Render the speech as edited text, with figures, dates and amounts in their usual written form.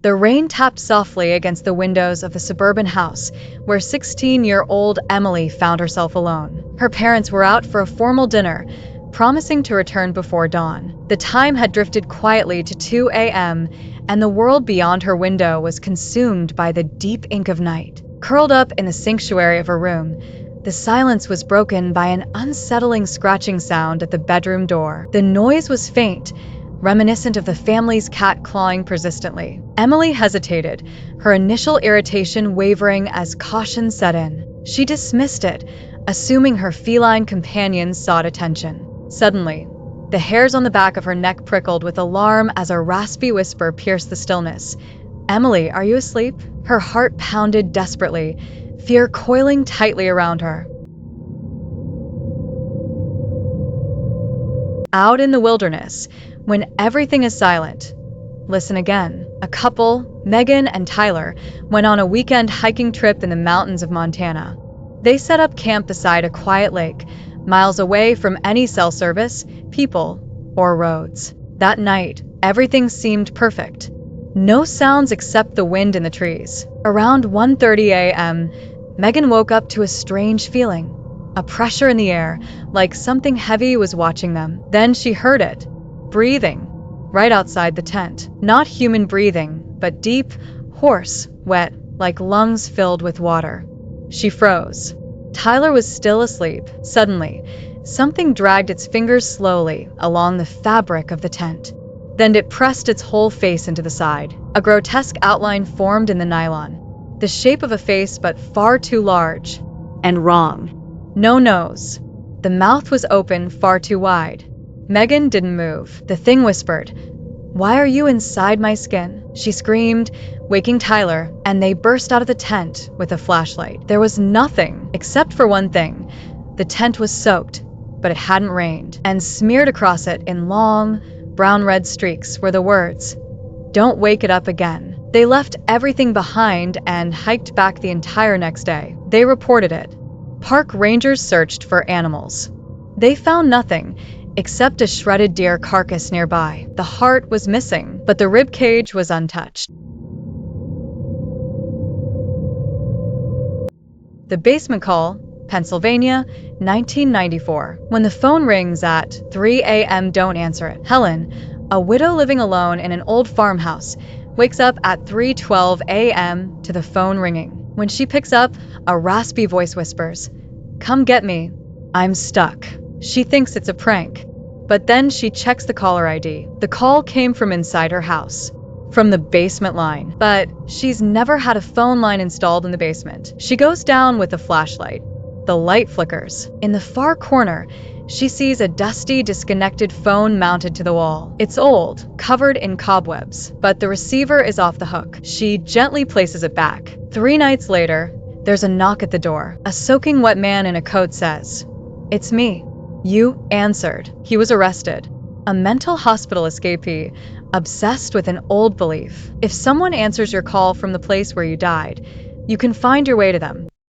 The rain tapped softly against the windows of the suburban house where 16-year-old Emily found herself alone. Her parents were out for a formal dinner, promising to return before dawn. The time had drifted quietly to 2 a.m., and the world beyond her window was consumed by the deep ink of night. Curled up in the sanctuary of her room, the silence was broken by an unsettling scratching sound at the bedroom door. The noise was faint, reminiscent of the family's cat clawing persistently. Emily hesitated, her initial irritation wavering as caution set in. She dismissed it, assuming her feline companions sought attention. Suddenly, the hairs on the back of her neck prickled with alarm as a raspy whisper pierced the stillness. "Emily, are you asleep?" Her heart pounded desperately, fear coiling tightly around her. Out in the wilderness, when everything is silent, listen again. A couple, Megan and Tyler, went on a weekend hiking trip in the mountains of Montana. They set up camp beside a quiet lake, miles away from any cell service, people, or roads. That night, everything seemed perfect. No sounds except the wind in the trees. Around 1:30 a.m., Megan woke up to a strange feeling, a pressure in the air, like something heavy was watching them. Then she heard it, breathing, right outside the tent. Not human breathing, but deep, hoarse, wet, like lungs filled with water. She froze. Tyler was still asleep. Suddenly, something dragged its fingers slowly along the fabric of the tent. Then it pressed its whole face into the side. A grotesque outline formed in the nylon, the shape of a face but far too large. And wrong. No nose. The mouth was open, far too wide. Megan didn't move. The thing whispered, "Why are you inside my skin?" She screamed, waking Tyler, and they burst out of the tent with a flashlight. There was nothing, except for one thing. The tent was soaked, but it hadn't rained, and smeared across it in long, brown-red streaks were the words, "Don't wake it up again." They left everything behind and hiked back the entire next day. They reported it. Park rangers searched for animals. They found nothing, except a shredded deer carcass nearby. The heart was missing, but the rib cage was untouched. The basement call, Pennsylvania, 1994. When the phone rings at 3 a.m., don't answer it. Helen, a widow living alone in an old farmhouse, wakes up at 3:12 a.m. to the phone ringing. When she picks up, a raspy voice whispers, "Come get me. I'm stuck." She thinks it's a prank, but then she checks the caller ID. The call came from inside her house, from the basement line, but she's never had a phone line installed in the basement. She goes down with a flashlight. The light flickers. In the far corner, she sees a dusty, disconnected phone mounted to the wall. It's old, covered in cobwebs, but the receiver is off the hook. She gently places it back. 3 nights later, there's a knock at the door. A soaking wet man in a coat says, "It's me." "You answered." He was arrested. A mental hospital escapee, obsessed with an old belief. If someone answers your call from the place where you died, you can find your way to them.